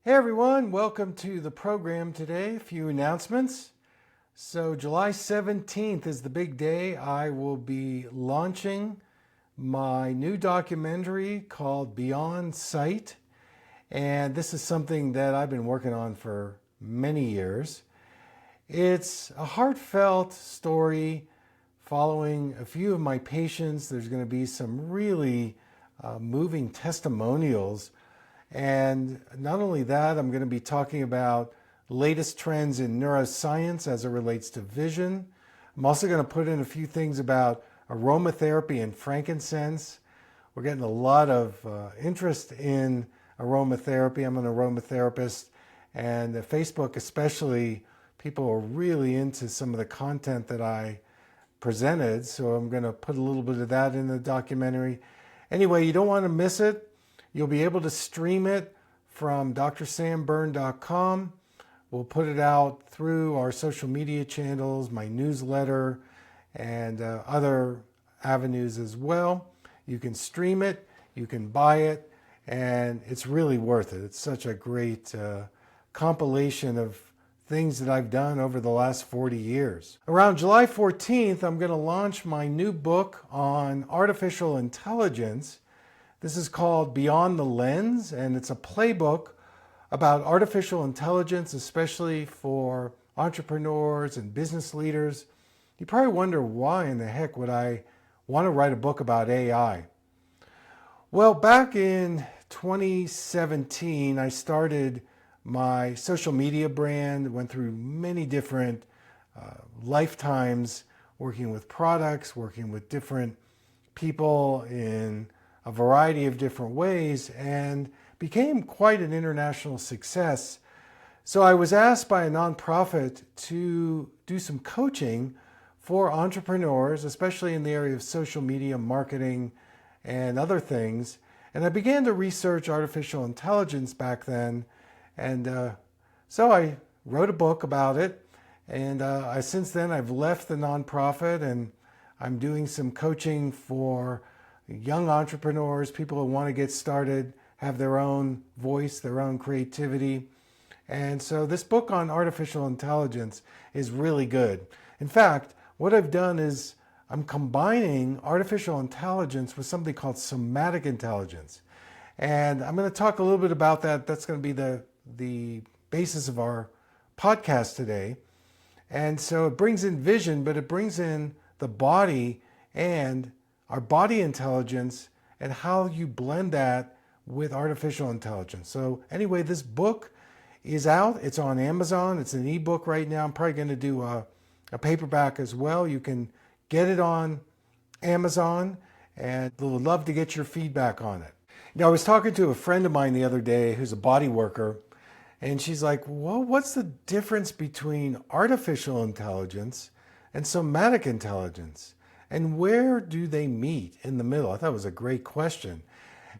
Hey everyone, welcome to the program today. A few announcements. So July 17th is the big day. I will be launching my new documentary called Beyond Sight. And this is something that I've been working on for many years. It's a heartfelt story following a few of my patients. There's going to be some really moving testimonials. And not only that, I'm going to be talking about latest trends in neuroscience as it relates to vision. I'm also going to put in a few things about aromatherapy and frankincense. We're getting a lot of interest in aromatherapy. I'm an aromatherapist, and Facebook especially, people are really into some of the content that I presented. So I'm going to put a little bit of that in the documentary. Anyway, you don't want to miss it. You'll be able to stream it from drsamberne.com. We'll put it out through our social media channels, my newsletter, and other avenues as well. You can stream it, you can buy it, and it's really worth it. It's such a great compilation of things that I've done over the last 40 years. Around July 14th, I'm going to launch my new book on artificial intelligence. This is called Beyond the Lens, and it's a playbook about artificial intelligence, especially for entrepreneurs and business leaders. You probably wonder, why in the heck would I want to write a book about AI? Well, back in 2017, I started my social media brand, went through many different lifetimes working with products, working with different people in a variety of different ways, and became quite an international success. So I was asked by a nonprofit to do some coaching for entrepreneurs, especially in the area of social media marketing and other things. And I began to research artificial intelligence back then. And so I wrote a book about it. And since then I've left the nonprofit, and I'm doing some coaching for young entrepreneurs, people who want to get started, have their own voice, their own creativity. And so this book on artificial intelligence is really good. In fact, what I've done is I'm combining artificial intelligence with something called somatic intelligence. And I'm going to talk a little bit about that. That's going to be the basis of our podcast today. And so it brings in vision, but it brings in the body and our body intelligence and how you blend that with artificial intelligence. So anyway, this book is out. It's on Amazon. It's an ebook right now. I'm probably going to do a paperback as well. You can get it on Amazon, and we would love to get your feedback on it. Now, I was talking to a friend of mine the other day who's a body worker, and she's like, well, what's the difference between artificial intelligence and somatic intelligence? And where do they meet in the middle? I thought it was a great question.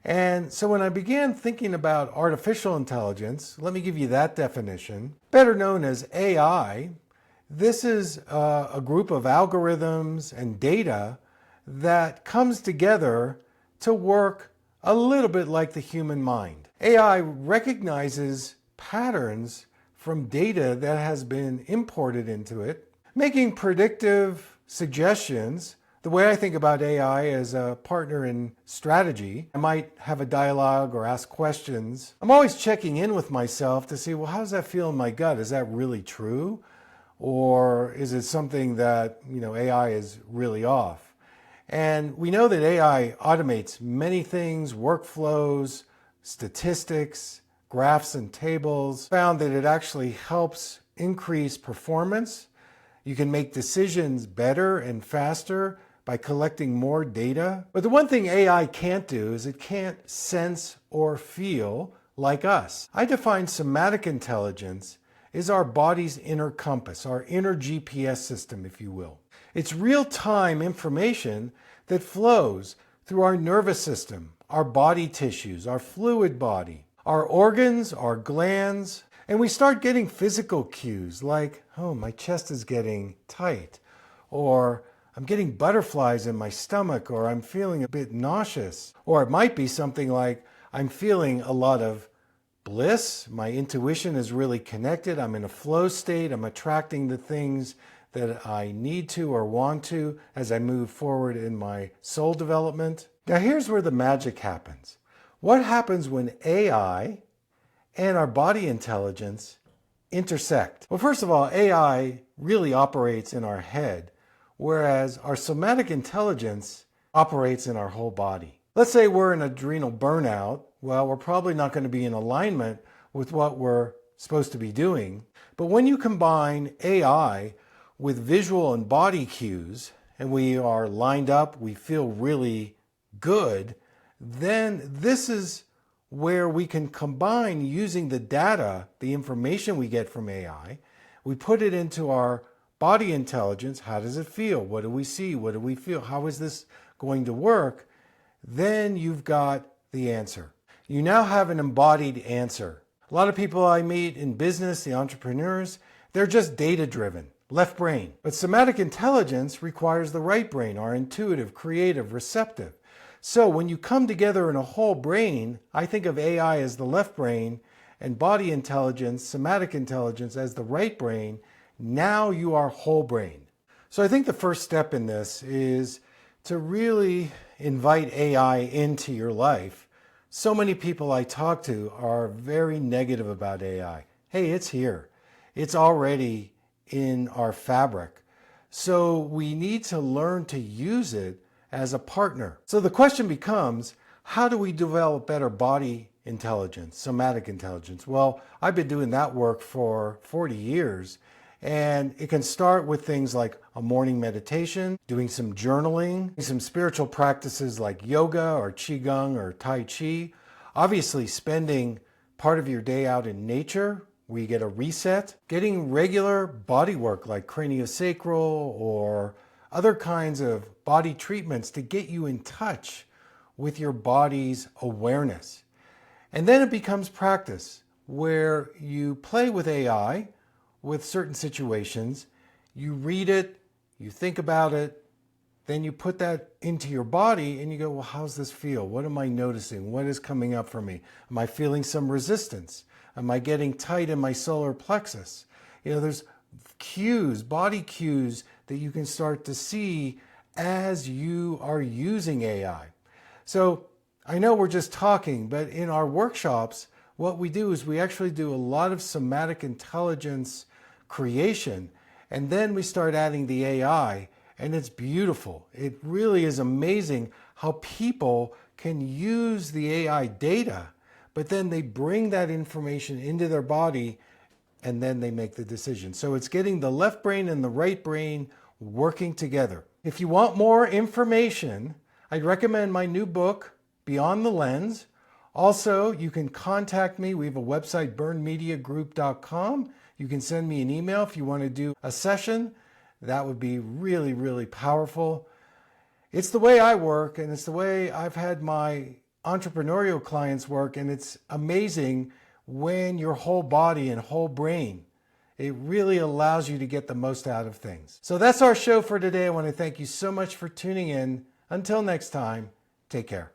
And so when I began thinking about artificial intelligence, let me give you that definition, better known as AI. This is a group of algorithms and data that comes together to work a little bit like the human mind. AI recognizes patterns from data that has been imported into it, making predictive suggestions. The way I think about AI as a partner in strategy, I might have a dialogue or ask questions. I'm always checking in with myself to see, well, how does that feel in my gut? Is that really true? Or is it something that, AI is really off? And we know that AI automates many things, workflows, statistics, graphs and tables. Found that it actually helps increase performance. You can make decisions better and faster by collecting more data. But the one thing AI can't do is it can't sense or feel like us. I define somatic intelligence as our body's inner compass, our inner GPS system, if you will. It's real-time information that flows through our nervous system, our body tissues, our fluid body, our organs, our glands, and we start getting physical cues like, oh, my chest is getting tight, or I'm getting butterflies in my stomach, or I'm feeling a bit nauseous. Or it might be something like, I'm feeling a lot of bliss. My intuition is really connected. I'm in a flow state. I'm attracting the things that I need to or want to as I move forward in my soul development. Now here's where the magic happens. What happens when AI and our body intelligence intersect? Well, first of all, AI really operates in our head, whereas our somatic intelligence operates in our whole body. Let's say we're in adrenal burnout. Well, we're probably not going to be in alignment with what we're supposed to be doing. But when you combine AI with visual and body cues, and we are lined up, we feel really good, then this is where we can combine using the data, the information we get from AI, we put it into our body intelligence. How does it feel? What do we see? What do we feel? How is this going to work? Then you've got the answer. You now have an embodied answer. A lot of people I meet in business, the entrepreneurs, they're just data-driven, left brain. But somatic intelligence requires the right brain, our intuitive, creative, receptive. So when you come together in a whole brain, I think of AI as the left brain and body intelligence, somatic intelligence as the right brain. Now you are whole brain. So I think the first step in this is to really invite AI into your life. So many people I talk to are very negative about AI. Hey, it's here. It's already in our fabric. So we need to learn to use it as a partner. So the question becomes, how do we develop better body intelligence, somatic intelligence? Well, I've been doing that work for 40 years. And it can start with things like a morning meditation, doing some journaling, some spiritual practices like yoga or qigong or tai chi. Obviously, spending part of your day out in nature where you get a reset. Getting regular body work like craniosacral or other kinds of body treatments to get you in touch with your body's awareness. And then it becomes practice where you play with AI with certain situations, you read it, you think about it, then you put that into your body and you go, well, how's this feel? What am I noticing? What is coming up for me? Am I feeling some resistance? Am I getting tight in my solar plexus? You know, there's cues, body cues that you can start to see as you are using AI. So I know we're just talking, but in our workshops, what we do is we actually do a lot of somatic intelligence creation, and then we start adding the AI, and it's beautiful. It really is amazing how people can use the AI data, but then they bring that information into their body and then they make the decision. So it's getting the left brain and the right brain working together. If you want more information, I'd recommend my new book, Beyond the Lens. Also, you can contact me. We have a website, bernmediagroup.com. You can send me an email if you want to do a session. That would be really, really powerful. It's the way I work, and it's the way I've had my entrepreneurial clients work, and it's amazing when your whole body and whole brain, it really allows you to get the most out of things. So that's our show for today. I want to thank you so much for tuning in. Until next time, take care.